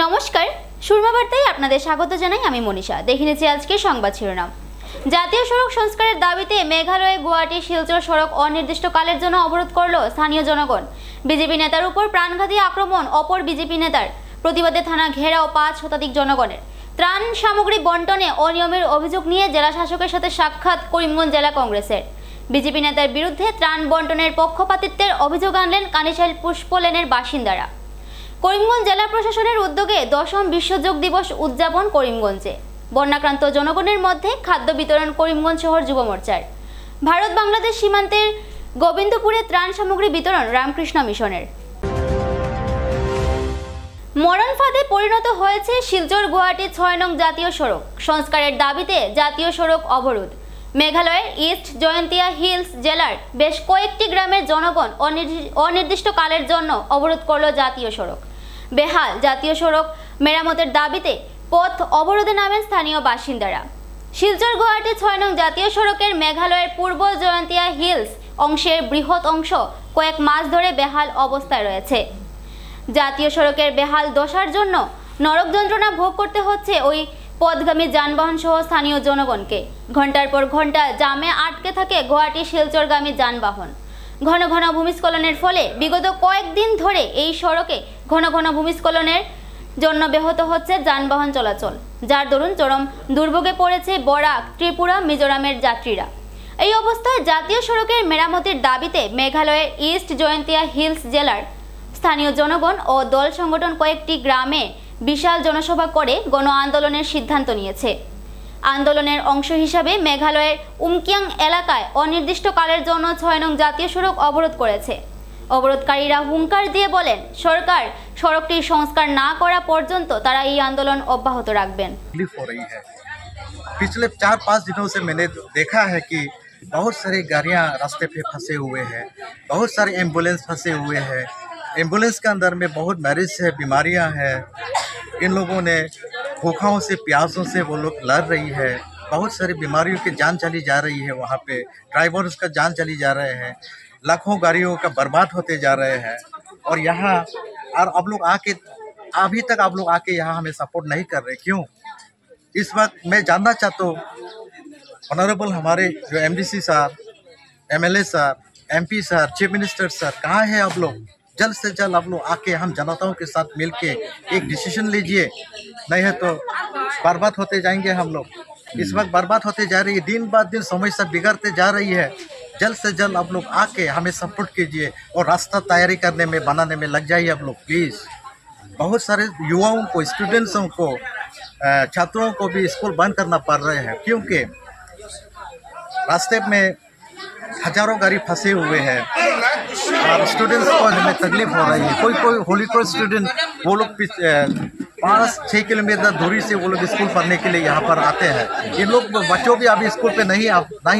নমস্কার, সুরমা বার্তায় আপনাদের স্বাগত জানাই। আমি মনীষা। দেখে নিচ্ছি আজকের সংবাদ শিরোনাম। জাতীয় সড়ক সংস্কারের দাবিতে মেঘালয়ে গুয়াহাটি শিলচর সড়ক অনির্দিষ্টকালের জন্য অবরোধ করল স্থানীয় জনগণ। বিজেপি নেতার উপর প্রাণঘাতী আক্রমণ, অপর বিজেপি নেতার প্রতিবাদে থানা ঘেরাও 5 শতাধিক জনগণের। ত্রাণ সামগ্রী বন্টনে অনিয়মের অভিযোগ নিয়ে জেলা শাসকের সাথে সাক্ষাৎ করিমগঞ্জ জেলা কংগ্রেসের। বিজেপি নেতার বিরুদ্ধে ত্রাণ বন্টনের পক্ষপাতিত্বের অভিযোগ আনলেন কানিশাইল পুষ্পলেনের বাসিন্দারা। করিমগঞ্জ জেলা প্রশাসনের উদ্যোগে 10ম বিশ্ব যোগ দিবস উদযাপন করিমগঞ্জে। বন্যাক্রান্ত জনগণের মধ্যে খাদ্য বিতরণ করিমগঞ্জ শহর যুব মোর্চার। ভারত বাংলাদেশ সীমান্তের গোবিন্দপুরে ত্রাণ সামগ্রী বিতরণ রামকৃষ্ণ মিশনের। মরণ ফাঁদে পরিণত হয়েছে শিলচর গুয়াহাটি 6 নং জাতীয় সড়ক। সংস্কারের দাবিতে জাতীয় সড়ক অবরোধ। মেঘালয়ের ইস্ট জয়ন্তিয়া হিলস জেলার বেশ কয়েকটি গ্রামের জনগণ অনির্দিষ্টকালের জন্য অবরোধ করল জাতীয় সড়ক। বেহাল জাতীয় সড়ক মেরামতের দাবিতে পথ অবরোধে নামেন স্থানীয় বাসিন্দারা। শিলচর গুয়াহাটি 6 নং জাতীয় সড়কের মেঘালয়ের পূর্ব জয়ন্তিয়া হিলস অংশের বৃহৎ অংশ কয়েক মাস ধরে বেহাল অবস্থায় রয়েছে। জাতীয় সড়কের বেহাল দশার জন্য নরক যন্ত্রণা ভোগ করতে হচ্ছে ওই পথগামী যানবাহন সহ স্থানীয় জনগণকে। ঘন্টার পর ঘন্টা জামে আটকে থাকে গুয়াহাটি শিলচরগামী যানবাহন। ঘন ঘন ভূমিস্খলনের ফলে বিগত কয়েকদিন ধরে এই সড়কে ঘন ঘন ভূমিস্খলনের জন্য ব্যাহত হচ্ছে যানবাহন চলাচল, যার দরুন চরম দুর্ভোগে পড়েছে বরাক, ত্রিপুরা, মিজোরামের যাত্রীরা। এই অবস্থায় জাতীয় সড়কের মেরামতির দাবিতে মেঘালয়ের ইস্ট জয়ন্তিয়া হিলস জেলার স্থানীয় জনগণ ও দল সংগঠন কয়েকটি গ্রামে বিশাল জনসভা করে গণ আন্দোলনের সিদ্ধান্ত নিয়েছে। আন্দোলনের অংশ হিসাবে মেঘালয়ের উমকিয়াং এলাকায় অনির্দিষ্টকালের জন্য 6 নং জাতীয় সড়ক অবরোধ করেছে। অবরোধকারীরা হুঙ্কার দিয়ে বলেন, সরকার সড়কটির সংস্কার না করা পর্যন্ত তারা এই আন্দোলন অব্যাহত রাখবেন। पिछले 4-5 दिनों से मैंने देखा है कि बहुत सारी गाड़ियां रास्ते पे फंसे हुए हैं, बहुत सारे एम्बुलेंस फंसे हुए हैं। एम्बुलेंस के अंदर में बहुत मरीज है, बीमारियां हैं। इन लोगों ने भूखों से प्यासों से वो लोग लड़ रही है। बहुत सारी बीमारियों की जान चली जा रही है। वहाँ पे ड्राइवर्स का जान चली जा रहे हैं, लाखों गाड़ियों का बर्बाद होते जा रहे हैं। और यहाँ और अब लोग आके अभी तक आप लोग आके यहाँ हमें सपोर्ट नहीं कर रहे, क्यों? इस वक्त मैं जानना चाहता हूँ ऑनरेबल हमारे जो MDC sir, MLA sir, MP sir, chief minister sir कहाँ है आप लोग? जल्द से जल्द आप लोग आके हम जनताओं के साथ मिलके एक डिसीजन लीजिए, नहीं है तो बर्बाद होते जाएंगे हम लोग। इस वक्त बर्बाद होते जा रही है, दिन बाद दिन समस्या बिगड़ते जा रही है। जल्द से जल्द आप लोग आके हमें सपोर्ट कीजिए और रास्ता तैयारी करने में, बनाने में लग जाइए आप लोग प्लीज़। बहुत सारे युवाओं को, स्टूडेंट्सों को, छात्रों को भी स्कूल बंद करना पड़ रहे हैं, क्योंकि रास्ते में हजारों गाड़ी फंसे हुए हैं और स्टूडेंट्स को हमें तकलीफ हो रही है। कोई होली क्रॉस स्टूडेंट वो लोग 5-6 किलोमीटर दूरी से वो लोग स्कूल पढ़ने के लिए यहाँ पर आते हैं। इन लोग बच्चों भी अभी स्कूल पे नहीं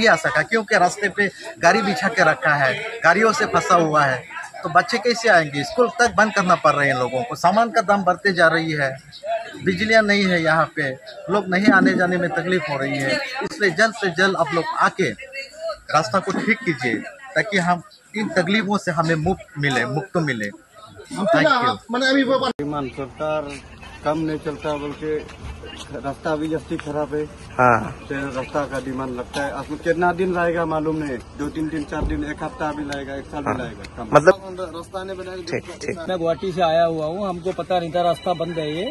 आ सका, क्योंकि रास्ते पे गाड़ी बिछा के रखा है, गाड़ियों से फंसा हुआ है। तो बच्चे कैसे आएंगे? स्कूल तक बंद करना पड़ रहा है इन लोगों को। सामान का दाम बढ़ते जा रही है, बिजलियाँ नहीं है यहाँ पे, लोग नहीं आने जाने में तकलीफ हो रही है। इसलिए जल्द से जल्द आप लोग आके रास्ता को ठीक कीजिए, ताकि हम इन तकलीफों से हमें मुक्त मिले। Thank you. सरकार कम नहीं चलता, बल्कि रास्ता भी जस्ती खराब है। हाँ, रास्ता का डिमांड लगता है। आपको कितना दिन रहेगा मालूम नहीं, 2-3 दिन 4 दिन, 1 हफ्ता भी लगेगा, 1 साल भी लगेगा। मतलब रास्ता नहीं बनाया। ठीक। मैं गुवाहाटी से आया हुआ हूँ, हमको पता नहीं था रास्ता बंद है। ये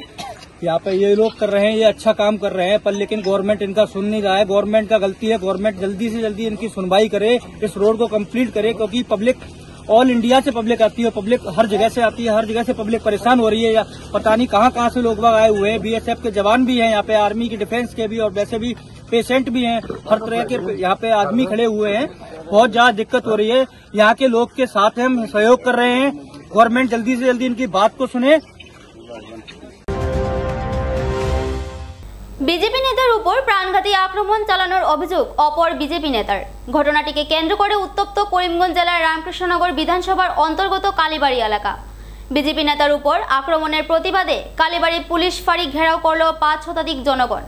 यहाँ पे ये लोग कर रहे हैं, ये अच्छा काम कर रहे हैं, पर लेकिन गवर्नमेंट इनका सुन नहीं रहा है। गवर्नमेंट का गलती है। गवर्नमेंट जल्दी से जल्दी इनकी सुनवाई करे, इस रोड को कंप्लीट करे, क्योंकि पब्लिक ऑल इंडिया से पब्लिक आती है, पब्लिक हर जगह से आती है, हर जगह से पब्लिक परेशान हो रही है। या पता नहीं कहाँ से लोग आए हुए हैं। बीएसएफ के जवान भी हैं यहाँ पे, आर्मी की डिफेंस के भी, और वैसे भी पेशेंट भी हैं। हर तरह के यहाँ पे आदमी खड़े हुए हैं। बहुत ज्यादा दिक्कत हो रही है। यहाँ के लोग के साथ हम सहयोग कर रहे हैं। गवर्नमेंट जल्दी से जल्दी इनकी बात को सुने। বিজেপি নেতার উপর প্রাণঘাতী আক্রমণ চালানোর অভিযোগ অপর বিজেপি নেতার। ঘটনাটিকে কেন্দ্র করে উত্তপ্ত করিমগঞ্জ জেলার রামকৃষ্ণনগর বিধানসভার অন্তর্গত কালীবাড়ি এলাকা। বিজেপি নেতার উপর আক্রমণের প্রতিবাদে কালীবাড়ি পুলিশ ফাঁড়ি ঘেরাও করল 5 শতাধিক জনগণ।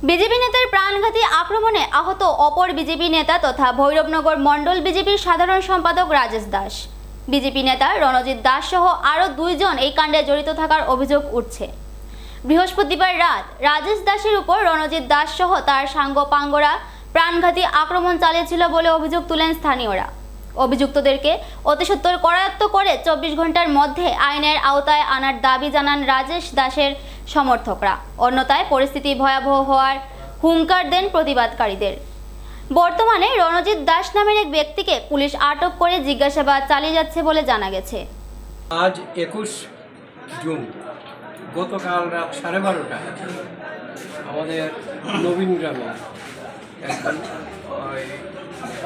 বিজেপি নেতার প্রাণঘাতী আক্রমণে আহত অপর বিজেপি নেতা তথা ভৈরবনগর মণ্ডল বিজেপির সাধারণ সম্পাদক রাজেশ দাস। বিজেপি নেতা রণজিৎ দাস সহ আরও 2 জন এই কাণ্ডে জড়িত থাকার অভিযোগ উঠছে। বৃহস্পতিবার রাত রাজেশ দাসের উপর রণজিৎ দাস সহ তার সাঙ্গপাঙ্গরা প্রাণঘাতী আক্রমণ চালিয়েছিল বলে অভিযোগ তুলেন স্থানীয়রা। অভিযুক্তদেরকে অতিসত্বর করায়ত্ত করে 24 ঘন্টার মধ্যে আইনের আওতায় আনার দাবি জানান রাজেশ দাসের সমর্থকরা। অন্যথায় পরিস্থিতি ভয়াবহ হওয়ার হুঙ্কার দেন প্রতিবাদকারীদের। বর্তমানে রণজিৎ দাস নামের এক ব্যক্তিকে পুলিশ আটক করে জিজ্ঞাসাবাদ চালিয়ে যাচ্ছে বলে জানা গেছে। আজ 21 জুন গতকাল রাত 12:30টায় আমাদের নবীন গ্রামে একজন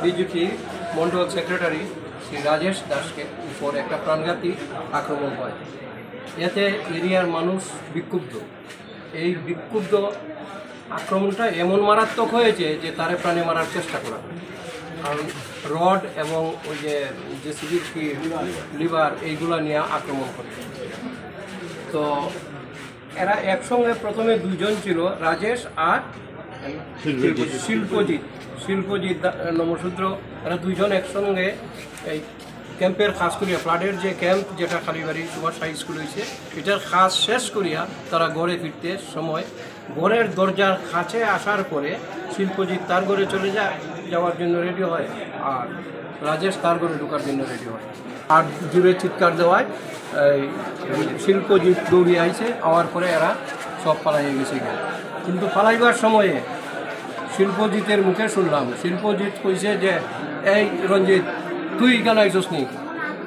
বিজেপি মন্ডল সেক্রেটারি শ্রী রাজেশ দাসকে উপর একটা প্রাণঘাতী আক্রমণ হয়। এতে এরিয়ার মানুষ বিক্ষুব্ধ। এই বিক্ষুব্ধ আক্রমণটা এমন মারাত্মক হয়েছে যে তারে প্রাণে মারার চেষ্টা করা, কারণ রড এবং ওই যে জেসিবির লিভার এইগুলো নিয়ে আক্রমণ করে। তো এরা একসঙ্গে প্রথমে 2 জন ছিল, রাজেশ আর শিল্পজিৎ নমশূদ্র। এরা 2 জন একসঙ্গে এই ক্যাম্পের কাজ করিয়া, ফ্লাডের যে ক্যাম্প যেটা কালীবাড়ি সুভাষ হাই স্কুল হয়েছে, এটার কাজ শেষ করিয়া তারা ঘরে ফিরতে সময় ঘরের দরজার কাছে আসার পরে শিল্পজিৎ তার ঘরে চলে যাওয়ার জন্য রেডি হয়, আর রাজেশ তার ঘরে ঢোকার জন্য রেডি হয়। আর জুড়ে চিৎকার দেওয়ায় শিল্পজিৎ দৌড়ে আইছে, আওয়ার পরে এরা সব পালাইয়ে গেছে। কিন্তু পালাইবার সময়ে শিল্পজিতের মুখে শুনলাম, শিল্পজিৎ কইছে যে এই রঞ্জিত তুই কেন আইসস নি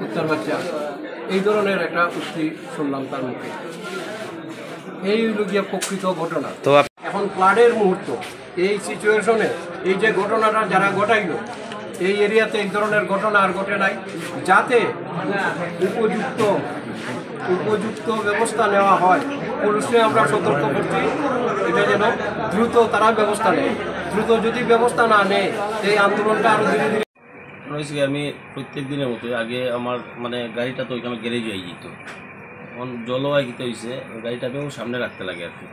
উত্তর বাচ্চা, এই ধরনের একটা উক্তি শুনলাম তার মুখে। এই হলো গিয়ে প্রকৃত ঘটনা। তো এখন ফ্লাডের মুহূর্ত, এই সিচুয়েশনে এই যে ঘটনাটা যারা ঘটাইল, এই এরিয়াতে এই ধরনের ঘটনা আর ঘটে নাই, যাতে উপযুক্ত ব্যবস্থা নেওয়া হয়। পুলিশে আমরা সতর্ক করছি, এটা যেন দ্রুত তারা ব্যবস্থা নেয়। দ্রুত যদি ব্যবস্থা না নেয় এই আন্দোলনটা আরও ধীরে ধীরে রয়েছে। আমি প্রত্যেক দিনের মতো আগে আমার মানে গাড়িটা তো ওইখানে গ্যারেজে আই যেত, এখন জলও আইতে হয়েছে, গাড়িটাকেও সামনে রাখতে লাগে আর কি,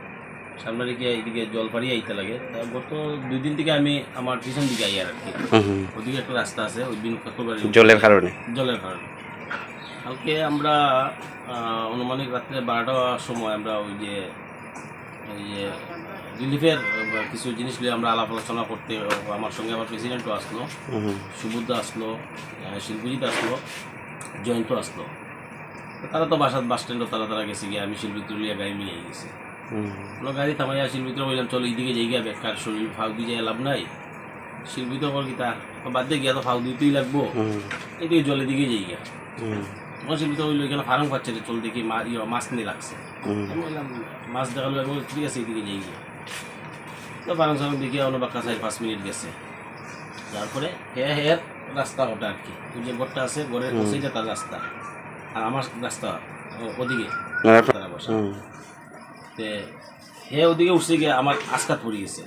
সামনে রেখে এইদিকে জল পাড়িয়ে আইতে লাগে। গত 2 দিন থেকে আমি আমার পিছন দিকে আই আর কি, ওদিকে একটা রাস্তা আছে, ওই দিন জলের কারণে কালকে আমরা আনুমানিক রাত্রে 12টার সময় আমরা ওই যে রিলিফের কিছু জিনিস নিয়ে আমরা আলাপ আলোচনা করতে, আমার সঙ্গে আমার প্রেসিডেন্টও আসলো, সুবুদ্ধ আসলো, শিল্পজিৎ আসলো, জয়ন্ত আসলো। তারা তো বাস স্ট্যান্ডও তারা গেছে গিয়ে, আমি শিল্পীত্র লিয়ে গাড়ি নিয়ে গেছি। গাড়ি থামাইয়া শিল্পীত্র বললাম চলো এইদিকে যাই গিয়া, বেকার শরীর ফাউ দিয়ে যাই লাভ নাই। শিল্পীত কর কি তা বাদ দিয়ে গিয়া তো ফাউ দিতেই লাগবো, এইদিকে জলের দিকে যাই গিয়া। আমার শিল্পীত বললো এখানে ফার্ম পাচ্ছে, চল দেখি মাছ নিয়ে লাগছে। আমি বললাম মাছ দেখালো, এবং ঠিক আছে এইদিকে যাই গিয়া। তো ফার্ম সার্ম দেখি অন্য বাক্কা 4-5 মিনিট গেছে। তারপরে হের রাস্তা ওটা আর কি, ওই যে ঘরটা আছে, ঘরের বসেই তার রাস্তা, আর আমার রাস্তা ওদিকে বসা। হে ওদিকে উঠছে গিয়ে আমার আস্কাত পড়ে গেছে।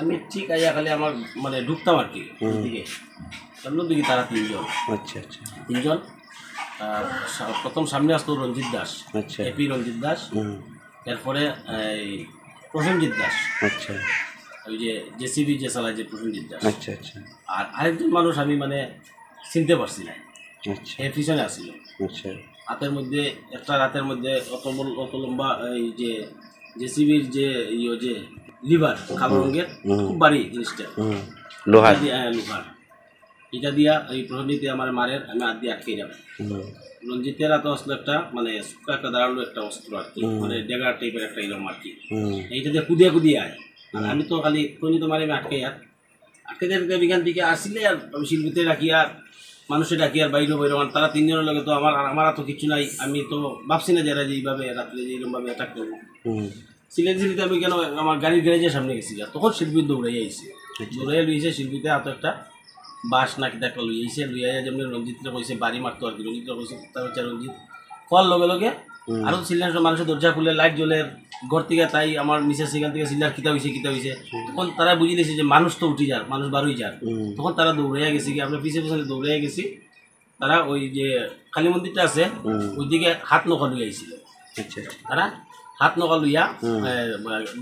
আমি ঠিক আইয়া খালি আমার মানে ঢুকতাম আর কি ওদিকে, দিকে তারা 3 জন। আচ্ছা 3 জন। প্রথম সামনে আসতো রঞ্জিত দাস, এপি রঞ্জিত দাস, এরপরে এই প্রসেনজিৎ দাস, ওই যে জেসিবি যে চালায় যে প্রসেনজিৎ দাস, আর আরেকজন মানুষ আমি মানে চিনতে পারছি না, এর পিছনে আসছিল। হাতের মধ্যে একটা রাতের মধ্যে অত লম্বা এই যে জেসিবির যে যে লিভার কালো রঙের, খুব ভারী জিনিসটা, লোহার, এটা দিয়া এই প্রসেনজিতে আমার মারের, আমি হাত দিয়ে আটকে যাবো। রঞ্জিতের হাতে আসলো একটা মানে একটা দাঁড়ালো একটা অস্ত্র আর কি, মানে ডেগার টাইপের একটা এরকম আর কি, এইটা দিয়ে কুদিয়ে আয়। আর আমি তো খালি প্রণিত মারে আমি আটকে দেখে বিজ্ঞান দিকে আসলে, আর আমি শিল্পীতে রাখি আর মানুষের ডাকি আর বাইরে বাইরে, তারা 3 জনের লগে তো আমার তো কিছু নাই। আমি তো ভাবছি না যারা যে এইভাবে রাত্রে যে এরকমভাবে অ্যাটাক করবো। সিলেক্সিলিতে আমি কেন আমার গাড়ির গ্যারেজের সামনে গেছি, তখন শিল্পী দৌড়াই আইছে, দৌড়াইয়া লুইছে শিল্পীতে হাতে একটা বাস নাকি একটা লুইছে, লুইয়া যেমনি রঞ্জিতরা কইছে বাড়ি মারতো আর কি, রঞ্জিতরা কইছে তার হচ্ছে রঞ্জিত ফল লগে আরও সিলিন্ডার মানুষের দরজা খুলে লাইট জ্বলের ঘর থেকে, তাই আমার মিসেস সেখান থেকে সিলিন্ডার কিতা হয়েছে। তখন তারা বুঝে নিয়েছে যে মানুষ তো উঠি যার, মানুষ বারোই যার। তখন তারা দৌড়াইয়া গেছে কি, আমরা পিছিয়ে দৌড়াইয়া গেছি। তারা ওই যে কালী মন্দিরটা আছে ওইদিকে হাত নৌকা লুই আইছিল, তারা হাত নৌকা লুইয়া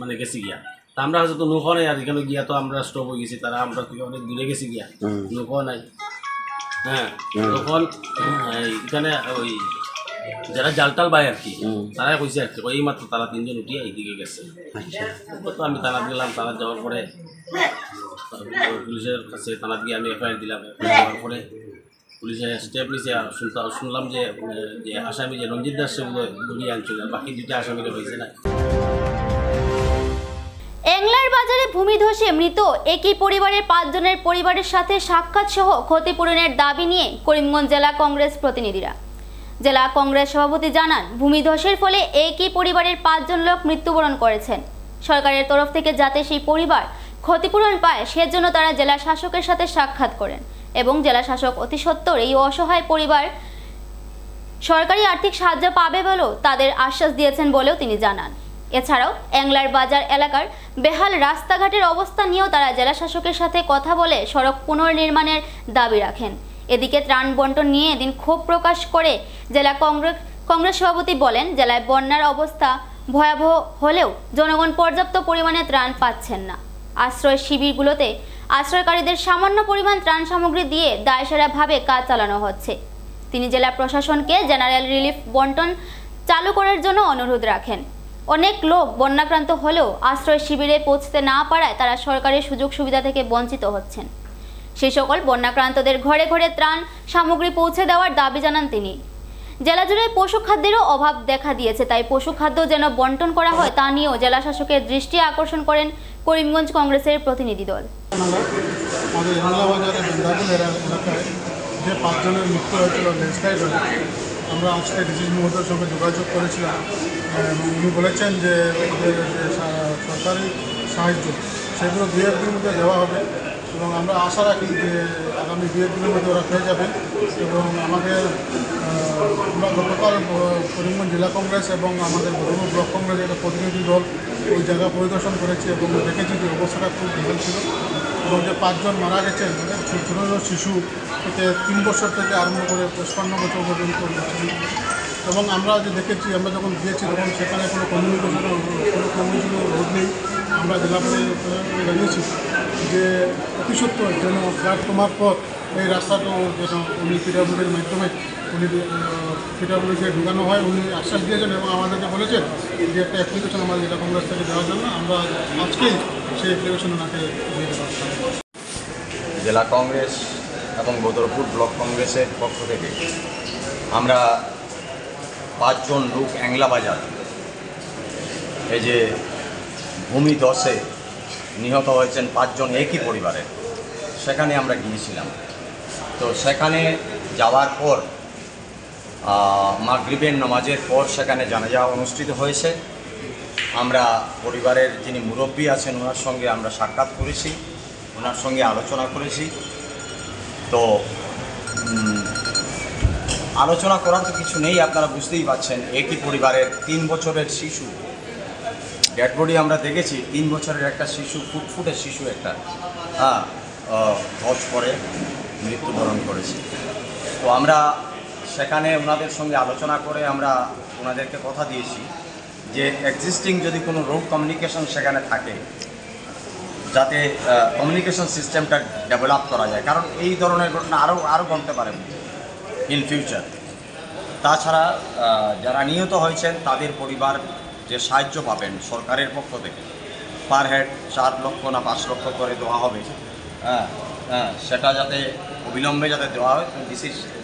মানে গেছি গিয়া। তা আমরা হয়তো নৌকা নাই, আর এখানে গিয়া তো আমরা স্টপ হয়ে গেছি, তারা আমরা থেকে অনেক দূরে গেছি গিয়া, নৌকা নাই। হ্যাঁ, তখন এখানে ওই যারা জালটাল বাই আর কি, তারা কইছে আর কি, এই মাত্র তারা 3 জন উঠিয়ে এইদিকে গেছে। তো আমি থানাত গেলাম, থানাত যাওয়ার পরে পুলিশের কাছে থানাত গিয়ে আমি এফআইআর দিলাম। যাওয়ার পরে পুলিশে স্টেপ নিয়েছে, আর শুনলাম যে আসামি যে রঞ্জিত দাস সেগুলো ধরিয়ে আনছিল, বাকি 2টা আসামিকে হয়েছে না। এংলার বাজারে ভূমিধসে মৃত একই পরিবারের 5 জনের পরিবারের সাথে সাক্ষাৎ সহ ক্ষতিপূরণের দাবি নিয়ে করিমগঞ্জ জেলা কংগ্রেস প্রতিনিধিরা। জেলা কংগ্রেস সভাপতি জানান, ভূমিধসের ফলে একই পরিবারের 5 জন লোক মৃত্যুবরণ করেছেন। সরকারের তরফ থেকে যাতে সেই পরিবার ক্ষতিপূরণ পায় সেজন্য তারা জেলা শাসকের সাথে সাক্ষাৎ করেন এবং জেলা শাসক অতি সত্বর এই অসহায় পরিবার সরকারি আর্থিক সাহায্য পাবে বলেও তাদের আশ্বাস দিয়েছেন বলেও তিনি জানান। এছাড়াও এংলার বাজার এলাকার বেহাল রাস্তাঘাটের অবস্থা নিয়েও তারা জেলা শাসকের সাথে কথা বলে সড়ক পুনর্নির্মাণের দাবি রাখেন। এদিকে ত্রাণ বন্টন নিয়ে এদিন ক্ষোভ প্রকাশ করে জেলা কংগ্রেস সভাপতি বলেন, জেলায় বন্যার অবস্থা ভয়াবহ হলেও জনগণ পর্যাপ্ত পরিমাণে ত্রাণ পাচ্ছেন না। আশ্রয় শিবিরগুলোতে আশ্রয়কারীদের সামান্য পরিমাণ ত্রাণ সামগ্রী দিয়ে দায়সারাভাবে কাজ চালানো হচ্ছে। তিনি জেলা প্রশাসনকে জেনারেল রিলিফ বন্টন চালু করার জন্য অনুরোধ রাখেন। অনেক লোক বন্যাক্রান্ত হলেও আশ্রয় শিবিরে পৌঁছতে না পারায় তারা সরকারের সুযোগ সুবিধা থেকে বঞ্চিত হচ্ছেন। সেই সকল বন্যাক্রান্তদের ঘরে ঘরে ত্রাণ সামগ্রী পৌঁছে দেওয়ার দাবি জানান তিনি। জেলা জুড়ে পশু খাদ্যেরও অভাব দেখা দিয়েছে, তাই পশু খাদ্য যেন বন্টন করা হয় তা নিয়েও জেলা শাসকের দৃষ্টি আকর্ষণ করেন করিমগঞ্জ কংগ্রেসের প্রতিনিধি দল। আমাদের বাজারের বৃন্দাবন এলাকায় যে 5 জনের মৃত্যু হয়েছিল ল্যান্ডস্লাইড হয়ে, আমরা আজকে ডিসি মহোদয়ের সঙ্গে যোগাযোগ করেছিলাম। উনি বলেছেন যে ওদের যে সরকারি সাহায্য সেগুলো 2-1 দিনের মধ্যে দেওয়া হবে এবং আমরা আশা রাখি যে আগামী 2-1 দিনের মধ্যে ওরা পেয়ে যাবেন। এবং আমরা গতকাল করিমগঞ্জ জেলা কংগ্রেস এবং আমাদের বদরপুর ব্লক কংগ্রেসের একটা প্রতিনিধি দল ওই জায়গা পরিদর্শন করেছে এবং দেখেছি যে অবস্থাটা খুব বিরল ছিল এবং যে 5 জন মারা গেছেন ছোটো ছোটো শিশু থেকে 3 বছর থেকে আরম্ভ করে 55 বছর পর্যন্ত এবং আমরা যে দেখেছি, আমরা যখন গিয়েছি তখন সেখানে কোনো কমিউনিকেশনের রোড নেই। আমরা জেলা পরিষদে জানিয়েছি যে অতি সত্ত্বর যেন ফ্ল্যাট কমার পর এই রাস্তাটা যেন উনি পিডাব্লিউডির মাধ্যমে উনি পিডাব্লিউডিকে ঢুকানো হয়, উনি আশ্বাস দিয়েছেন এবং আমাদেরকে বলেছেন যে একটা অ্যাপ্লিকেশন আমাদের জেলা কংগ্রেস থেকে দেওয়ার জন্য আমরা আজকেই সেই অ্যাপ্লিকেশন ওনাকে দিয়ে দেওয়া। জেলা কংগ্রেস এবং বদরপুর ব্লক কংগ্রেসের পক্ষ থেকে আমরা 5 জন লোক এংলা বাজার এই যে ভূমিধসে নিহত হয়েছেন 5 জন একই পরিবারের, সেখানে আমরা গিয়েছিলাম। তো সেখানে যাওয়ার পর মাগরিবের নামাজের পর সেখানে জানাজা অনুষ্ঠিত হয়েছে। আমরা পরিবারের যিনি মুরব্বী আছেন ওনার সঙ্গে আমরা সাক্ষাৎ করেছি, ওনার সঙ্গে আলোচনা করেছি। তো আলোচনা করার তো কিছু নেই, আপনারা বুঝতেই পারছেন। একই পরিবারের 3 বছরের শিশু, ডেড বডি আমরা দেখেছি, 3 বছরের একটা শিশু, ফুটফুটে শিশু একটা ধস পরে মৃত্যুবরণ করেছে। তো আমরা সেখানে ওনাদের সঙ্গে আলোচনা করে আমরা ওনাদেরকে কথা দিয়েছি যে এক্সিস্টিং যদি কোনো রোড কমিউনিকেশন সেখানে থাকে যাতে কমিউনিকেশন সিস্টেমটা ডেভেলপ করা যায়, কারণ এই ধরনের ঘটনা আরও ঘটতে পারে ইন ফিউচার। তাছাড়া যারা নিহত হয়েছেন তাদের পরিবার যে সাহায্য পাবেন সরকারের পক্ষ থেকে পার হেড 4 লক্ষ না 5 লক্ষ করে দেওয়া হবে, সেটা যাতে অবিলম্বে যাতে দেওয়া হয়।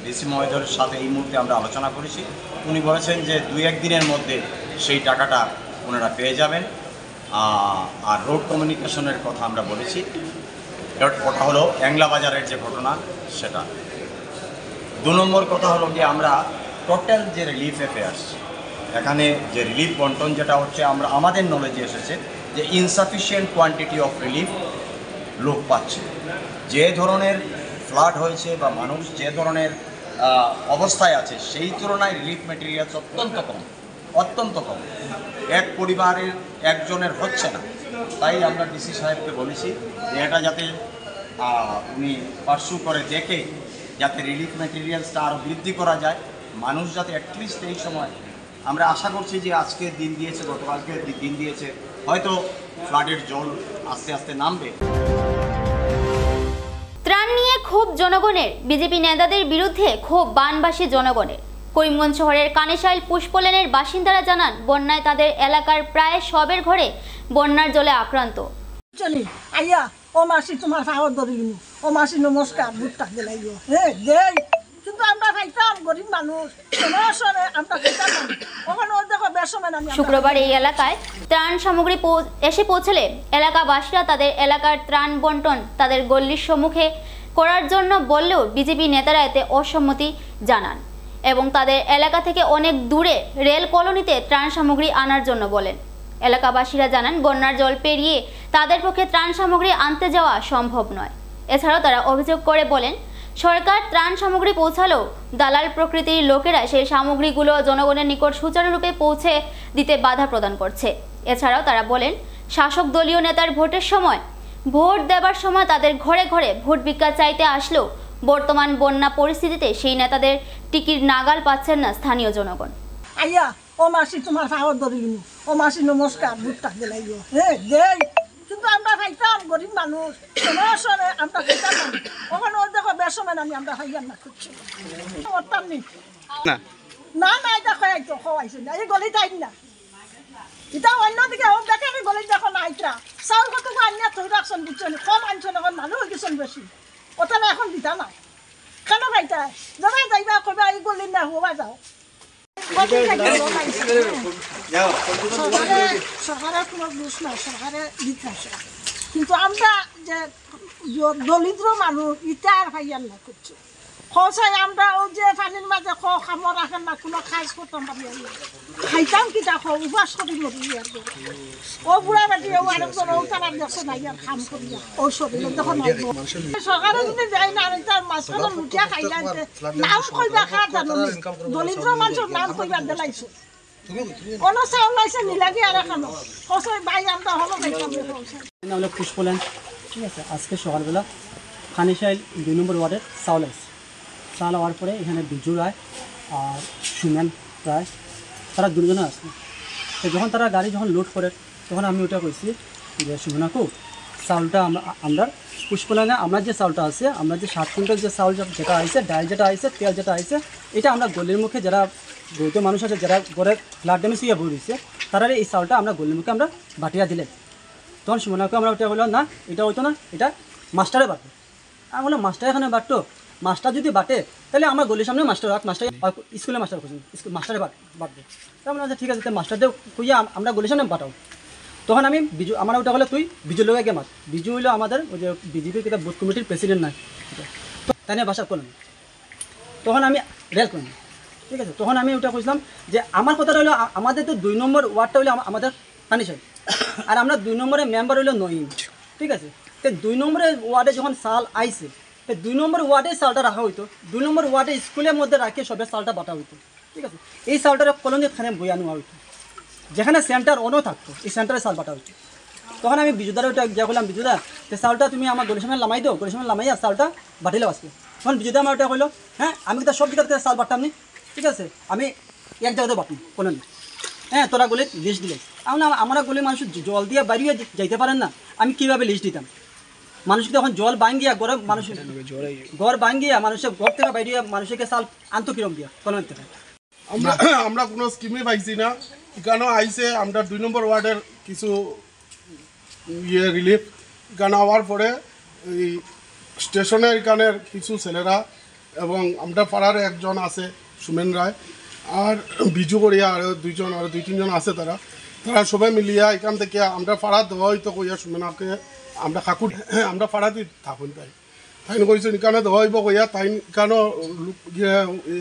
ডিসি মহোদয়ের সাথে এই মুহূর্তে আমরা আলোচনা করেছি। উনি বলেছেন যে 2-1 দিনের মধ্যে সেই টাকাটা ওনারা পেয়ে যাবেন। আর রোড কমিউনিকেশনের কথা আমরা বলেছি, কথা হলো এংলা বাজারের যে ঘটনা সেটা। 2 নম্বর কথা হলো যে আমরা টোটাল যে রিলিফ অ্যাফেয়ার্স এখানে যে রিলিফ বন্টন যেটা হচ্ছে, আমরা আমাদের নলেজে এসেছে যে ইনসাফিসিয়েন্ট কোয়ান্টিটি অফ রিলিফ লোক পাচ্ছে। যে ধরনের ফ্লাড হয়েছে বা মানুষ যে ধরনের অবস্থায় আছে সেই তুলনায় রিলিফ মেটেরিয়ালস অত্যন্ত কম। এক পরিবারের একজনের হচ্ছে না। তাই আমরা ডিসি সাহেবকে বলেছি যে এটা যাতে উনি পার্সু করে দেখে যাতে রিলিফ মেটেরিয়ালসটা আরও বৃদ্ধি করা যায়, মানুষ যাতে অ্যাটলিস্ট এই সময়, আমরা আশা করছি যে আজকে দিন দিয়েছে, গতকালকে দিন দিয়েছে, হয়তো ফ্লাডের জল আস্তে আস্তে নামবে। ত্রাণ নিয়ে ক্ষোভ জনগণের, বিজেপি নেতাদের বিরুদ্ধে ক্ষোভ বানবাসী জনগণের। করিমগঞ্জ শহরের কানেশাইল পুষ্পলেনের বাসিন্দারা জানান, বন্যায় তাদের এলাকার প্রায় সবের ঘরে বন্যার জলে আক্রান্ত। চলি আইয়া ও মাসি তোমার পাওয়ার ধরিনি, ও মাসি নমস্কার, দুধ থাকতে লাগবে হ্যাঁ দেই, কিন্তু আমরা খাইতাম গরিব মানুষ, আমরা খাইতাম ওখানে ওর দেখো বেসময় আমি। শুক্রবার এই এলাকায় ত্রাণ সামগ্রী এসে পৌঁছলে এলাকাবাসীরা তাদের এলাকার ত্রাণ বন্টন তাদের গল্লির সম্মুখে করার জন্য বললেও বিজেপি নেতারা এতে অসম্মতি জানান এবং তাদের এলাকা থেকে অনেক দূরে রেল কলোনিতে ত্রাণ সামগ্রী আনার জন্য বলেন। এলাকাবাসীরা জানান, বন্যার জল পেরিয়ে তাদের পক্ষে ত্রাণ সামগ্রী আনতে যাওয়া সম্ভব নয়। এছাড়াও তারা অভিযোগ করে বলেন, সরকার ত্রাণ সামগ্রী পৌঁছালেও দালাল প্রকৃতির লোকেরা সেই সামগ্রীগুলো জনগণের নিকট সুচারুরূপে পৌঁছে দিতে বাধা প্রদান করছে। এছাড়াও তারা বলেন, শাসক দলীয় নেতার ভোটের সময় ভোট দেবার সময় তাদের ঘরে ঘরে ভোট ভিক্ষা চাইতে আসলেও বর্তমান বন্যা পরিস্থিতিতে সেই নেতাদের টিকির নাগাল পাচ্ছেন না স্থানীয় জনগণ। আইয়া ও মাসি তোমার পাওয়ার ধরিনি, ও মাসি নমস্কার, দুধ থাকতে লাগবে হ্যাঁ দেই, কিন্তু আমরা খাইতাম গরিব মানুষ, আমরা খাইতাম ওখানে ওর দেখো বেসময় আমরা খাইয়ার না করছি করতাম নি না না, এটা খাইতো খাওয়াইছে না, এই গলি তাই না, এটা অন্যদিকে হোক দেখে আমি গলি দেখো না আইতরা চাউল কত আনিয়া থই রাখছেন বুঝছেন, কম আনছেন, এখন মানুষ হয়ে গেছেন বেশি, ওটা না এখন দিতা না কেন খাইতা যাবা যাইবা কইবা এই গলি না হবা যাও। সরকারের কোনো দোষ নাই, সরকারে দিতে আসে, কিন্তু আমরা যে দরিদ্র মানুষ ইটা আর ভাইয়ার না করছি খসাই আমরা ও যে পানির মাঝে খামো রাখেন না, কোনো কাজ করতাম পারি খাইতাম কিটা উপাস করি মরি ও বুড়া বাটি ও আরেকজন ও তারা দেখছে না ইয়ার খাম করিয়া ও শরীরে তখন সরকারে যদি যাই না তার মাঝখানে লুটিয়া খাইলা নাম কইবা খা জানো দরিদ্র মানুষের নাম কইবা দিলাইছো কোনো চাউল লাইছে নিলাগে আর এখানো খসাই ভাই আমরা হলো খাইতাম। নাম হলো পুষ্পলেন, ঠিক আছে। আজকে সকালবেলা কানেশাইল 2 নম্বর ওয়ার্ডের চাউল আছে, চাল হওয়ার পরে এখানে বিজু রায় আর সুমেন রায় তারা দুজনে আসে। তো যখন তারা গাড়ি যখন লোড করে তখন আমি ওটা কইছি যে সুমেনাকু চাউলটা আমরা পুষ্পলেনে আমরা যে চাউলটা আছে, আমরা যে 7 কুইন্টাল যে চাউল যেটা আইছে, ডাল যেটা আইছে, তেল যেটা আইছে, এটা আমরা গলির মুখে যারা গরিব মানুষ আছে যারা ঘরে ব্লাড ড্যামেজ হয়ে বই দিচ্ছে তারা এই চাউলটা আমরা গলির মুখে আমরা বাটিয়া দিলে তখন সুমনাকে আমরা ওটা বললাম না এটা হইতো না, এটা মাস্টারে বাটবে। আমি বললাম মাস্টার এখানে বাটতো, মাস্টার যদি বাটে তাহলে আমার গলির সামনে মাস্টার মাস্টার স্কুলে মাস্টার করছেন, মাস্টারে বাটবে। তারপরে আচ্ছা ঠিক আছে, তাই মাস্টারদের কইয়া আমরা গলির সামনে বাটাও। তখন আমি বিজু আমার ওটা হলো তুই বিজু লোক আগে মাত, বিজু হইলো আমাদের ওই যে বিজেপির যেটা বুথ কমিটির প্রেসিডেন্ট নাই, তাই নিয়ে বাসা করলাম। তখন আমি রেল করলাম, ঠিক আছে। তখন আমি ওটা কইছিলাম যে আমার কথাটা হলো আমাদের তো 2 নম্বর ওয়ার্ডটা হইলো আমাদের কানেশাইল, আর আমরা 2 নম্বরের মেম্বার হইলো নঈম, ঠিক আছে। তো 2 নম্বরের ওয়ার্ডে যখন সাল আইছে, তো 2 নম্বর ওয়ার্ডে চালটা রাখা হইতো, 2 নম্বর ওয়ার্ডে স্কুলের মধ্যে রাখে সবে চালটা বাটা হইতো, ঠিক আছে। এই চালটার কলোনির খানে বই আনা হইতো, যেখানে সেন্টার অনও থাকতো এই সেন্টারে চাল বাটা হইতো। তখন আমি বিজুদারে ওটা গিয়া বললাম, বিজুদা তো চালটা তুমি আমার গলির সামনে নামাই দাও, গলির সামনে নামাইয়া চালটা বাটিলেও আসবে। তখন বিজুদা আমার ওটা কইলো, হ্যাঁ আমি তো সব জায়গাতে চাল বাটতাম নি, ঠিক আছে, আমি এক জায়গাতে বাটনি কোনো নি, হ্যাঁ তোরা গলির লিস্ট দিলে আমরা গলির মানুষ জল দিয়ে বাড়িয়ে যাইতে পারেন না, আমি কীভাবে লিস্ট দিতাম মানুষকে? তখন জল ভাঙ্গিয়া ঘরে মানুষ ঘর ভাঙ্গিয়া মানুষের ঘর থেকে বাইরে মানুষকে চাল আনতো কিরম দিয়া কলমের থেকে। আমরা কোনো স্কিমে পাইছি না, এখানে আইসে আমরা 2 নম্বর ওয়ার্ডের কিছু রিলিফ এখানে হওয়ার পরে এই স্টেশনের এখানের কিছু ছেলেরা এবং আমরা পাড়ার একজন আছে সুমেন রায় আর বিজু করিয়া আর 2-3 আছে, তারা সবাই মিলিয়া এখান থেকে আমরা পাড়া দেওয়া হইতো কইয়া সুমেনাকে আমরা কাকুর আমরা পাড়াতে থাকুন তাই তাই কইছেন এখানে দেওয়া হইব কইয়া তাই এখানেও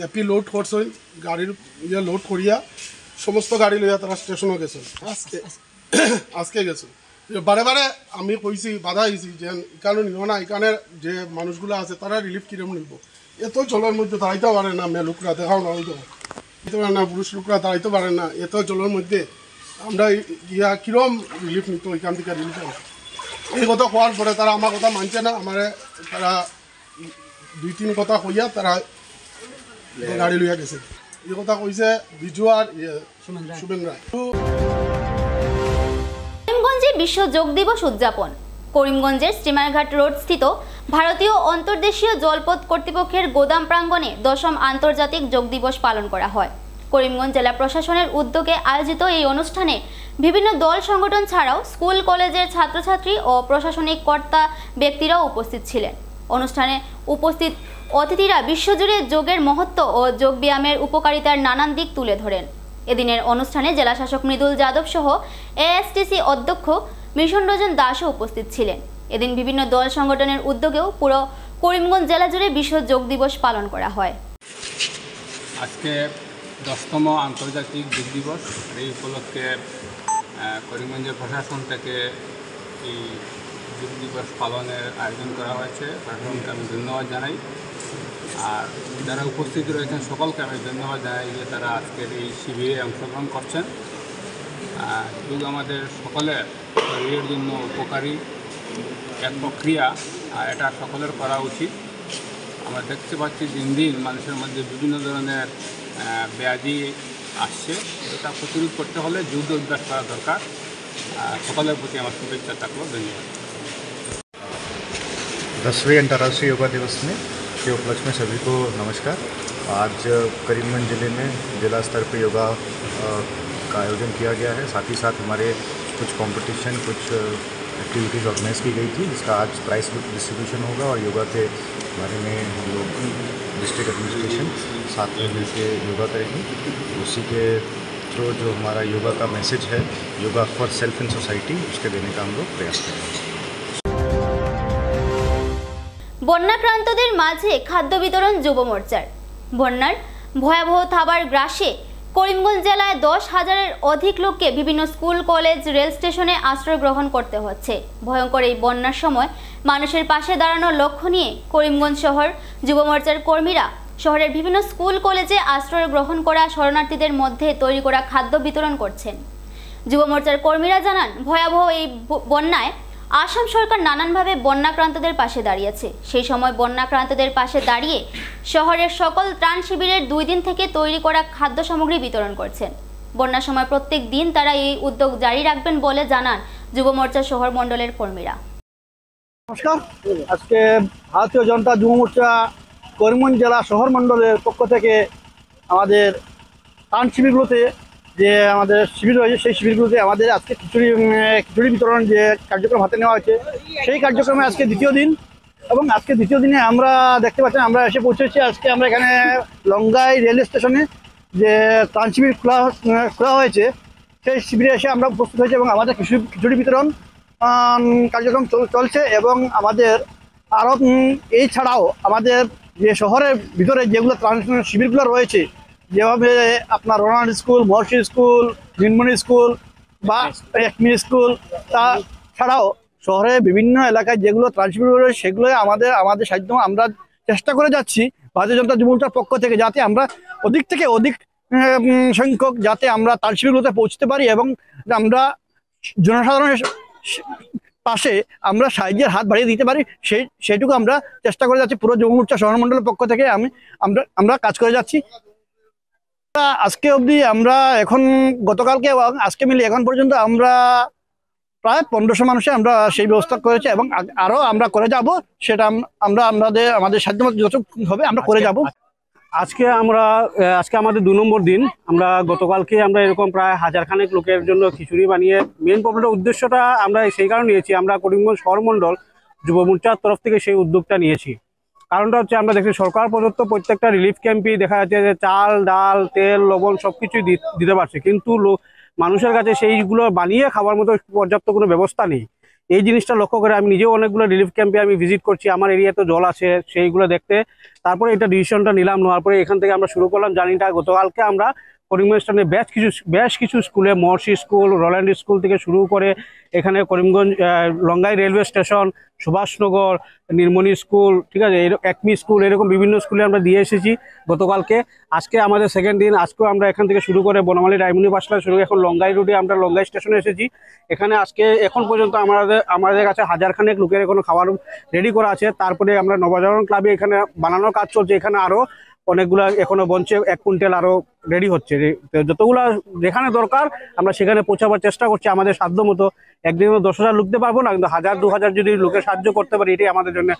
এপি লোড করছেন, গাড়ির লোড করিয়া সমস্ত গাড়ি লইয়া তারা স্টেশনও গেছেন। আজকে গেছেন বারে বারে আমি কইছি বাধা হয়েছি যে এখানে নিও না, এখানে যে মানুষগুলো আছে তারা রিলিফ কিরম নিব, এত জলের মধ্যে দাঁড়াইতে পারে না, মেয়ে লোকরা দেখাও না হইতে পারে না, পুরুষ লোকরা দাঁড়াইতে পারে না, এত জলের মধ্যে আমরা কিরম রিলিফ নিত এখান থেকে রিলিফ আনতো। এই কথা কোয়ার পরে তারা আমার কথা মানছে না, আমার তারা 2-3 কথা কইয়া তারা গাড়ি লইয়া গেছে। এই কথা কইছে বিজু আর সুমেন রায়। করিমগঞ্জে বিশ্ব যোগ দিবস উদযাপন। করিমগঞ্জের স্টিমারঘাট রোড স্থিত ভারতীয় অন্তর্দেশীয় জলপথ কর্তৃপক্ষের গোদাম প্রাঙ্গণে 10ম আন্তর্জাতিক যোগ দিবস পালন করা হয়। করিমগঞ্জ জেলা প্রশাসনের উদ্যোগে আয়োজিত এই অনুষ্ঠানে বিভিন্ন দল সংগঠন ছাড়াও স্কুল কলেজের ছাত্রছাত্রী ও প্রশাসনিক কর্তা ব্যক্তিরাও উপস্থিত ছিলেন। অনুষ্ঠানে উপস্থিত অতিথিরা বিশ্বজুড়ে যোগের মহত্ব ও যোগ ব্যায়ামের উপকারিতার নানান দিক তুলে ধরেন। এদিনের অনুষ্ঠানে জেলাশাসক মৃদুল যাদব সহ এএসটিসি অধ্যক্ষ মিশন রঞ্জন দাসও উপস্থিত ছিলেন। এদিন বিভিন্ন দল সংগঠনের উদ্যোগেও পুরো করিমগঞ্জ জেলা জুড়ে বিশ্ব যোগ দিবস পালন করা হয়। আজকে 10তম আন্তর্জাতিক যোগ দিবস, এই উপলক্ষে করিমগঞ্জের প্রশাসন থেকে এই যোগ দিবস পালনের আয়োজন করা হয়েছে। প্রশাসনকে আমি ধন্যবাদ জানাই, আর যারা উপস্থিত রয়েছেন সকলকে আমি ধন্যবাদ জানাই যে তারা আজকের এই শিবিরে অংশগ্রহণ করছেন। যোগ আমাদের সকলের শরীরের জন্য উপকারী এক প্রক্রিয়া, আর এটা সকলের করা উচিত। আমরা দেখতে পাচ্ছি দিন দিন মানুষের মধ্যে বিভিন্ন ধরনের ব্যাধি আসছে, এটা প্রতিরোধ করতে হলে যোগ অভ্যাস করা দরকার। সকলের প্রতি আমার শুভেচ্ছা থাকলো, ধন্যবাদ। 10वें अंतर्राष्ट्रीय योगा दिवस में के उपलक्ष्य में सभी को नमस्कार। आज करीमगंज जिले में जिला स्तर पर योगा का आयोजन किया गया है। साथ ही साथ हमारे कुछ कंपटीशन, कुछ एक्टिविटीज़ ऑर्गेनाइज की गई थी, जिसका आज प्राइस डिस्ट्रीब्यूशन होगा और योगा के बारे में हम लोग डिस्ट्रिक्ट एडमिनिस्ट्रेशन साथ में मिलकर योगा करेंगे। उसी के थ्रू जो हमारा योगा का मैसेज है, yoga for self in society, उसके देने का हम लोग प्रयास करेंगे। বন্যাক্রান্তদের মাঝে খাদ্য বিতরণ যুব মোর্চার। বন্যার ভয়াবহ থাবার গ্রাসে করিমগঞ্জ জেলায় 10,000-এর অধিক লোককে বিভিন্ন স্কুল, কলেজ, রেল স্টেশনে আশ্রয় গ্রহণ করতে হচ্ছে। ভয়ঙ্কর এই বন্যার সময় মানুষের পাশে দাঁড়ানোর লক্ষ্য নিয়ে করিমগঞ্জ শহর যুব মোর্চার কর্মীরা শহরের বিভিন্ন স্কুল, কলেজে আশ্রয় গ্রহণ করা শরণার্থীদের মধ্যে তৈরি করা খাদ্য বিতরণ করছেন। যুব মোর্চার কর্মীরা জানান, ভয়াবহ এই বন্যায় আসাম সরকার নানানভাবে বন্যাক্রান্তদের পাশে দাঁড়িয়েছে। সেই সময় বন্যাক্রান্তদের পাশে দাঁড়িয়ে শহরের সকল ত্রাণ শিবিরের 2 দিন থেকে তৈরি করা খাদ্য সামগ্রী বিতরণ করছেন। বন্যার সময় প্রত্যেক দিন তারা এই উদ্যোগ জারি রাখবেন বলে জানান যুব মোর্চা শহর মণ্ডলের কর্মীরা। নমস্কার, আজকে ভারতীয় জনতা যুব মোর্চা করিমগঞ্জ জেলা শহর মণ্ডলের পক্ষ থেকে আমাদের ত্রাণ শিবিরগুলোতে যে আমাদের শিবির রয়েছে, সেই শিবিরগুলোতে আমাদের আজকে খিচুড়ি বিতরণ যে কার্যক্রম হাতে নেওয়া হয়েছে, সেই কার্যক্রমে আজকে দ্বিতীয় দিন। এবং আজকে দ্বিতীয় দিনে আমরা দেখতে পাচ্ছেন আমরা এসে পৌঁছেছি। আজকে আমরা এখানে লঙ্গাই রেলওয়ে স্টেশনে যে ত্রাণ শিবির খোলা হয়েছে, সেই শিবিরে এসে আমরা উপস্থিত হয়েছি এবং আমাদের খিচুড়ি বিতরণ কার্যক্রম চলছে। এবং আমাদের আরও এছাড়াও আমাদের যে শহরের ভিতরে যেগুলো ত্রাণ শিবিরগুলো রয়েছে, যেভাবে আপনার রোনাল্ড স্কুল, মহর্ষি স্কুল, নীলমণি স্কুল বা একমি স্কুল, তাছাড়াও শহরে বিভিন্ন এলাকায় যেগুলো ত্রাণ শিবির রয়েছে, সেগুলো আমাদের সাহায্য আমরা চেষ্টা করে যাচ্ছি ভারতীয় জনতা যুব মোর্চার পক্ষ থেকে, যাতে আমরা অধিক থেকে অধিক সংখ্যক যাতে আমরা ত্রাণ শিবিরগুলোতে পৌঁছতে পারি এবং আমরা জনসাধারণের পাশে আমরা সাহায্যের হাত বাড়িয়ে দিতে পারি, সেইটুকু আমরা চেষ্টা করে যাচ্ছি। পুরো যুব মোর্চা শহর মণ্ডলের পক্ষ থেকে আমরা কাজ করে যাচ্ছি। আজকে অবধি আমরা এখন গতকালকে আজকে মিলে এখন পর্যন্ত আমরা প্রায় 1500 মানুষে আমরা সেই ব্যবস্থা করেছি এবং আরও আমরা করে যাব, সেটা আমরা আমাদের সাধ্যমতো যতটুকু হবে আমরা করে যাব। আজকে আমাদের 2 নম্বর দিন। আমরা গতকালকে আমরা এরকম প্রায় 1000 খানেক লোকের জন্য খিচুড়ি বানিয়ে মেন প্রবলেমের উদ্দেশ্যটা আমরা সেই কারণে নিয়েছি, আমরা করিমগঞ্জ শহর মণ্ডল যুব মোর্চার তরফ থেকে সেই উদ্যোগটা নিয়েছি। কারণটা হচ্ছে আমরা দেখছি সরকার প্রদত্ত প্রত্যেকটা রিলিফ ক্যাম্পই দেখা যাচ্ছে যে চাল, ডাল, তেল, লবণ সব কিছুই দিতে পারছে, কিন্তু মানুষের কাছে সেইগুলো বানিয়ে খাওয়ার মতো পর্যাপ্ত কোনো ব্যবস্থা নেই। এই জিনিসটা লক্ষ্য করে আমি নিজেও অনেকগুলো রিলিফ ক্যাম্পে আমি ভিজিট করছি, আমার এরিয়াতে জল আছে সেইগুলো দেখতে। তারপরে এটা ডিসিশনটা নিলাম, নেওয়ার পরে এখান থেকে আমরা শুরু করলাম জার্নিটা। গতকালকে আমরা করিমগঞ্জ স্টেশনে বেশ কিছু স্কুলে, মহর্ষি স্কুল, রোল্যান্ড স্কুল থেকে শুরু করে এখানে করিমগঞ্জ লঙ্গাই রেলওয়ে স্টেশন, সুভাষনগর, নীলমণি স্কুল, ঠিক আছে, একমি স্কুল, এরকম বিভিন্ন স্কুলে আমরা দিয়ে এসেছি গতকালকে। আজকে আমাদের সেকেন্ড দিন। আজকেও আমরা এখান থেকে শুরু করে বনমালী ডায়মন্ডি পাশলা শুরু এখন লঙ্গাই রোডে আমরা লঙ্গাই স্টেশনে এসেছি। এখানে আজকে এখন পর্যন্ত আমাদের কাছে 1000 খানেক লোকের এখনো খাবার রেডি করা আছে। তারপরে আমরা নবজাগরণ ক্লাবে এখানে বানানোর কাজ চলছে, এখানে আরও অনেকগুলো এখনো বঞ্চে, 1 কুইন্টাল আরও রেডি হচ্ছে। যতগুলো যেখানে দরকার আমরা সেখানে পৌঁছাবার চেষ্টা করছি আমাদের সাধ্য মতো। একদিনে 10,000 লুকতে পারবো না, কিন্তু 1,000-2,000 যদি লোকের সাহায্য করতে পারি এটাই আমাদের জন্য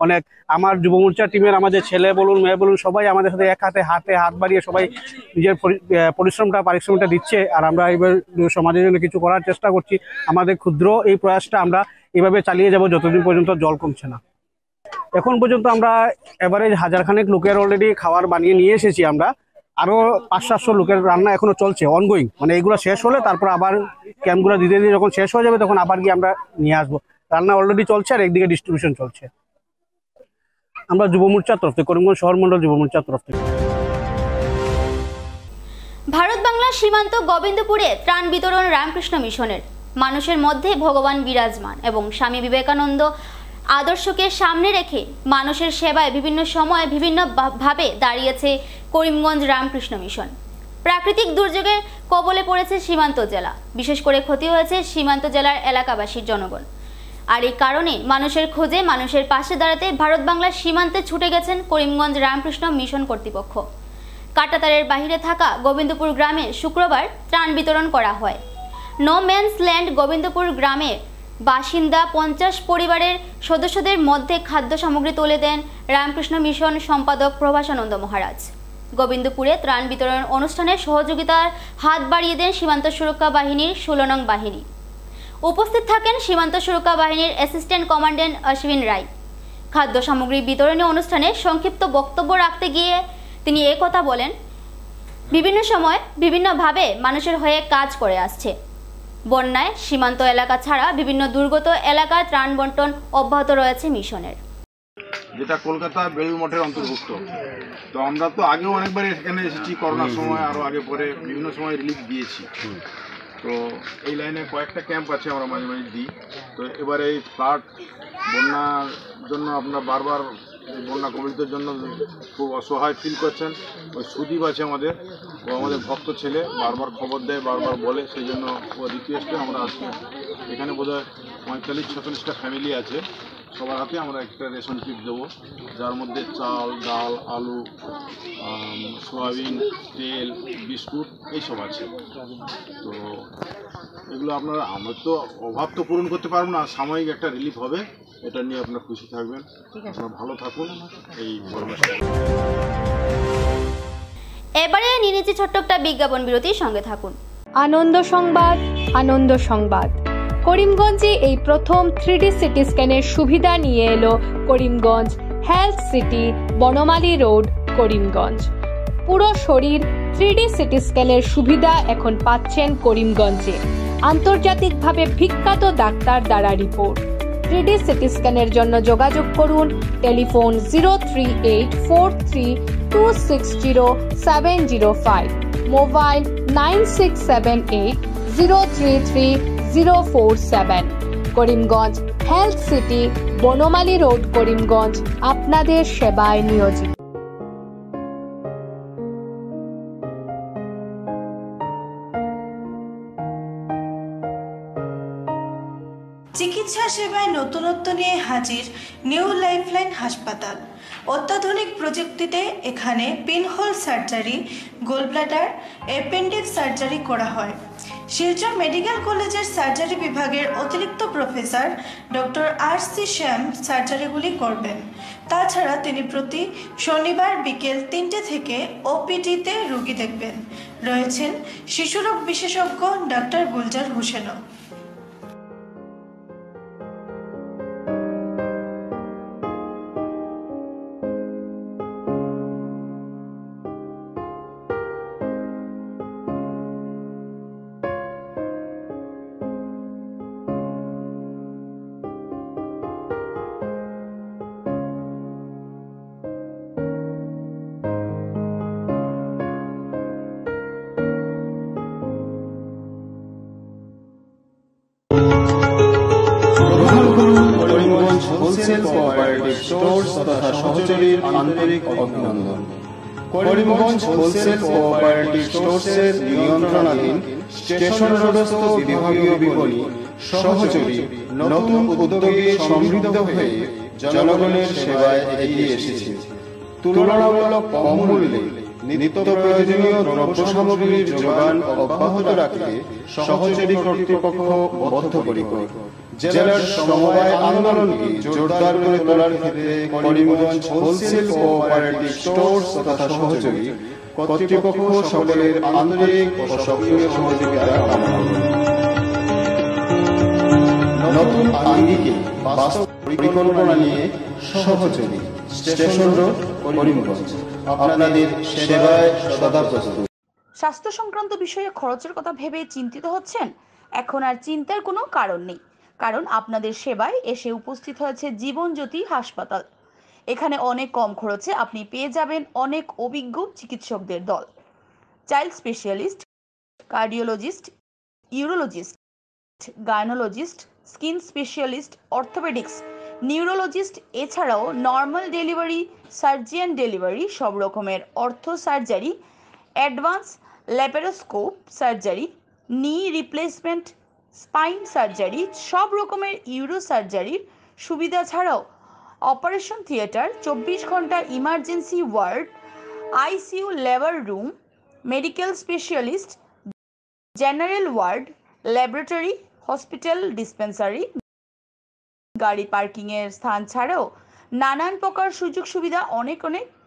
অনেক। আমার যুব মোর্চা টিমের আমাদের ছেলে বলুন মেয়ে বলুন সবাই আমাদের সাথে এক হাতে হাত বাড়িয়ে সবাই নিজের পারিশ্রমিকটা দিচ্ছে। আর আমরা এইবার সমাজের জন্য কিছু করার চেষ্টা করছি। আমাদের ক্ষুদ্র এই প্রয়াসটা আমরা এইভাবে চালিয়ে যাব যতদিন পর্যন্ত জল কমছে না। এখন পর্যন্ত আমরা এভারেজ 1000 খানেক লোকের অলরেডি খাবার বানিয়ে নিয়ে এসেছি। আমরা আরও 500-700 লোকের রান্না এখনো চলছে, অনগোয়িং। মানে এইগুলো শেষ হলে তারপর আবার ক্যাম্পগুলো দিতে যখন শেষ হয়ে যাবে তখন আবার গিয়ে আমরা নিয়ে আসবো। রান্না অলরেডি চলছে আর একদিকে ডিস্ট্রিবিউশন চলছে। আমরা যুব মোর্চার তরফ থেকে, করিমগঞ্জ শহর মন্ডল যুব মোর্চার তরফ থেকে। ভারত বাংলা সীমান্ত গোবিন্দপুরে ত্রাণ বিতরণ রামকৃষ্ণ মিশনের। মানুষের মধ্যে ভগবান বিরাজমান এবং স্বামী বিবেকানন্দ আদর্শকে সামনে রেখে মানুষের সেবায় বিভিন্ন সময়ে বিভিন্নভাবে দাঁড়িয়েছে করিমগঞ্জ রামকৃষ্ণ মিশন। প্রাকৃতিক দুর্যোগের কবলে পড়েছে সীমান্ত জেলা, বিশেষ করে ক্ষতি হয়েছে সীমান্ত জেলার এলাকাবাসীর জনগণ। আর এই কারণে মানুষের খোঁজে মানুষের পাশে দাঁড়াতে ভারত বাংলার সীমান্তে ছুটে গেছেন করিমগঞ্জ রামকৃষ্ণ মিশন কর্তৃপক্ষ। কাঁটাতারের বাহিরে থাকা গোবিন্দপুর গ্রামে শুক্রবার ত্রাণ বিতরণ করা হয়। নো ম্যানস ল্যান্ড গোবিন্দপুর গ্রামের বাসিন্দা 50 পরিবারের সদস্যদের মধ্যে খাদ্য সামগ্রী তুলে দেন রামকৃষ্ণ মিশন সম্পাদক প্রভাসানন্দ মহারাজ। গোবিন্দপুরে ত্রাণ বিতরণ অনুষ্ঠানে সহযোগিতার হাত বাড়িয়ে দেন সীমান্ত সুরক্ষা বাহিনীর 16 নং বাহিনী। উপস্থিত থাকেন সীমান্ত সুরক্ষা বাহিনীর অ্যাসিস্ট্যান্ট কমান্ড্যান্ট অশ্বিন রায়। খাদ্য সামগ্রী বিতরণী অনুষ্ঠানে সংক্ষিপ্ত বক্তব্য রাখতে গিয়ে তিনি একথা বলেন, বিভিন্ন সময় বিভিন্নভাবে মানুষের হয়ে কাজ করে আসছে। বন্যায় সীমান্ত এলাকা ছাড়া বিভিন্ন দুর্গত এলাকায় ত্রাণ বন্টন অব্যাহত রয়েছে মিশনের। যেটা কলকাতা বেলুড় মঠের অন্তর্ভুক্ত। তো আমরা তো আগেও অনেকবার এখানে এসেছি, করোনার সময় আরও আগে পরে বিভিন্ন সময় রিলিফ দিয়েছি। তো এই লাইনে কয়েকটা ক্যাম্প আছে আমরা মাঝে মাঝে দিই। তো এবারে এই ফ্লাড বন্যার জন্য আপনারা বারবার বন্যা কবলিতের জন্য খুব অসহায় ফিল করছেন। ওই সুদীপ আছে আমাদের, ও আমাদের ভক্ত ছেলে, বারবার খবর দেয়, বারবার বলে, সেই জন্য ও রিকোয়েস্টে আমরা আজকে এখানে বোধহয় 45-46টা ফ্যামিলি আছে। সবার হাতে আমরা একটা রেশন কিট দেবো, যার মধ্যে চাল, ডাল, আলু, সয়াবিন, তেল, বিস্কুট এইসব আছে। তো এগুলো আপনারা, আমরা তো অভাব তো পূরণ করতে পারবো না, সাময়িক একটা রিলিফ হবে, এটা নিয়ে আপনারা খুশি থাকবেন। আপনারা ভালো থাকুন। এই এবারে নিয়ে নিচ্ছি ছোট্ট একটা বিজ্ঞাপন বিরতির সঙ্গে থাকুন। আনন্দ সংবাদ, আনন্দ সংবাদ। করিমগঞ্জে এই প্রথম 3D সিটি স্ক্যানের সুবিধা নিয়ে এলো Karimganj health city, Banamali road, Karimganj. পুরো শরীর 3D সিটি স্ক্যানের সুবিধা এখন পাচ্ছেন করিমগঞ্জে। আন্তর্জাতিকভাবে বিখ্যাত ডাক্তার দ্বারা রিপোর্ট। 3D সিটি স্ক্যানের জন্য যোগাযোগ করুন telephone 03843260705, mobile 9678033047। Karimganj health city, Banamali road, Karimganj আপনাদের সেবায় নিয়োজিত। চিকিৎসা সেবায় নতুনত্ব নিয়ে হাজির নিউ লাইফলাইন হাসপাতাল। অত্যাধুনিক প্রযুক্তিতে এখানে pinhole surgery, gallbladder, appendix surgery করা হয়। শিলচর মেডিকেল কলেজের সার্জারি বিভাগের অতিরিক্ত প্রফেসর ডক্টর RC শ্যাম সার্জারিগুলি করবেন। তাছাড়া তিনি প্রতি শনিবার বিকেল 3টে থেকে OPD-তে রোগী দেখবেন। রয়েছেন শিশুরোগ বিশেষজ্ঞ ডক্টর গুলজার হোসেনও। হোলসেল কোঅপারেটিভ স্টোর্স তথা সহযোগীর আন্তরিক অভিনন্দন। করিমগঞ্জ হোলসেল কোঅপারেটিভ স্টোর্সের নিয়ন্ত্রণাধীন স্টেশন রোডস্থ বিভাগীয় বিপণী সহযোগী নতুন উদ্যোগে সমৃদ্ধ হয়ে জনগণের সেবায় এগিয়ে এসেছে। তুলনামূলক কম মূল্যে নিত্য প্রয়োজনীয় দ্রব্য সামগ্রীর যোগান অব্যাহত রাখতে সহযোগী কর্তৃপক্ষ বদ্ধপরিকর। জেলার সমবায় আন্দোলনকে জোরদার করে তোলার ক্ষেত্রে করিমগঞ্জ হোলসেল কোঅপারেটিভ স্টোর্স তথা সহযোগী কর্তৃপক্ষ সকলের আন্তরিক ও সক্রিয় সহযোগিতা কামনা করি। নতুন আঙ্গিকে বাস্তব পরিকল্পনা নিয়ে সহযোগী স্টেশন রোড করিমগঞ্জ আপনাদের সেবায় সদা প্রস্তুত। স্বাস্থ্য সংক্রান্ত বিষয়ে খরচের কথা ভেবে চিন্তিত হচ্ছেন? এখন আর চিন্তার কোনো কারণ নেই, কারণ আপনাদের সেবায় এসে উপস্থিত হয়েছে জীবনজ্যোতি হাসপাতাল। এখানে অনেক কম খরচে আপনি পেয়ে যাবেন অনেক অভিজ্ঞ চিকিৎসকদের দল। Child specialist, cardiologist, urologist, gynaecologist, skin specialist, orthopaedics, neurologist, এছাড়াও নর্মাল ডেলিভারি, সার্জিয়ান ডেলিভারি, সব রকমের ortho surgery, advance laparoscope surgery, knee replacement, spine surgery, সব রকমের ইউরো সার্জারির সুবিধা ছাড়াও অপারেশন থিয়েটার, 24 ঘন্টা emergency ward, ICU labour room, medical specialist, general ward, laboratory, hospital dispensary, গাড়ি পার্কিংয়ের স্থান ছাড়াও নানান প্রকার সুযোগ সুবিধা অনেক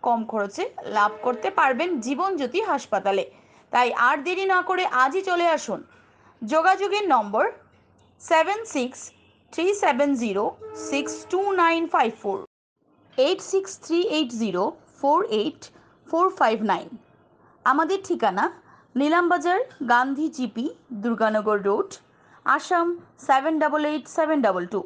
কম খরচে লাভ করতে পারবেন জীবনজ্যোতি হাসপাতালে। তাই আর দেরি না করে আজই চলে আসুন। যোগাযোগের নম্বর 7637062954, 8638048459। আমাদের ঠিকানা নীলামবাজার, গান্ধী জিপি, দুর্গানগর রোড, আসাম 788722।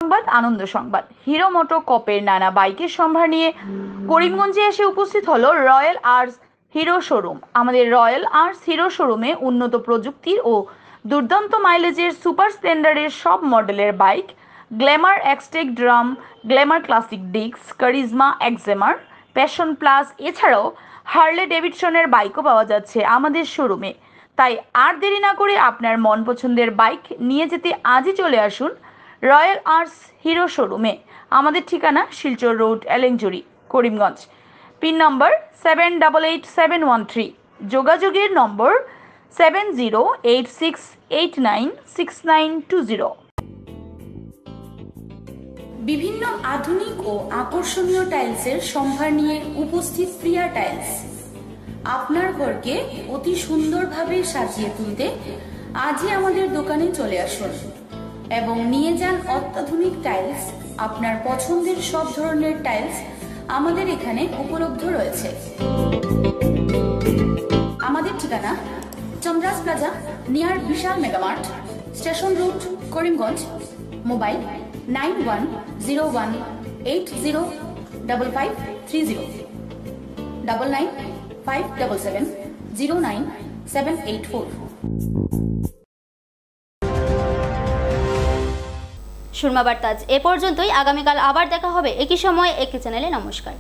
সংবাদ, আনন্দ সংবাদ। হিরো মোটো কপের নানা বাইকের সম্ভার নিয়ে করিমগঞ্জে এসে উপস্থিত হলো রয়্যাল আর্টস হিরো শোরুম। আমাদের রয়্যাল আর্টস হিরো শোরুমে উন্নত প্রযুক্তির ও দুর্দান্ত মাইলেজের সুপার স্প্লেন্ডারের সব মডেলের bike, Glamour Xtec drum, Glamour classic ডিক্স, কারিজমা এক্সেমার, প্যাশন প্লাস, এছাড়াও হার্লে ডেভিডসনের বাইকও পাওয়া যাচ্ছে আমাদের শোরুমে। তাই আর দেরি না করে আপনার মন পছন্দের বাইক নিয়ে যেতে আজই চলে আসুন রয়্যাল আর্টস হিরো শোরুমে। আমাদের ঠিকানা শিলচর রোড, এলেংজুরি, করিমগঞ্জ। পিন নম্বর 788713। যোগাযোগের নম্বর 7086896920। বিভিন্ন আধুনিক ও আকর্ষণীয় টাইলসের সম্ভার নিয়ে উপস্থিত প্রিয়া টাইলস। আপনার ঘরকে অতি সুন্দরভাবে সাজিয়ে তুলতে আজই আমাদের দোকানে চলে আসুন এবং নিয়ে যান অত্যাধুনিক টাইলস। আপনার পছন্দের সব ধরনের টাইলস আমাদের এখানে উপলব্ধ রয়েছে। আমাদের ঠিকানা Chandras plaza, near Vishal megamart, station road, Karimganj. Mobile 9101805530, 9957709784। Surma Barta এ পর্যন্তই। আগামীকাল আবার দেখা হবে একই সময় একই চ্যানেলে। নমস্কার।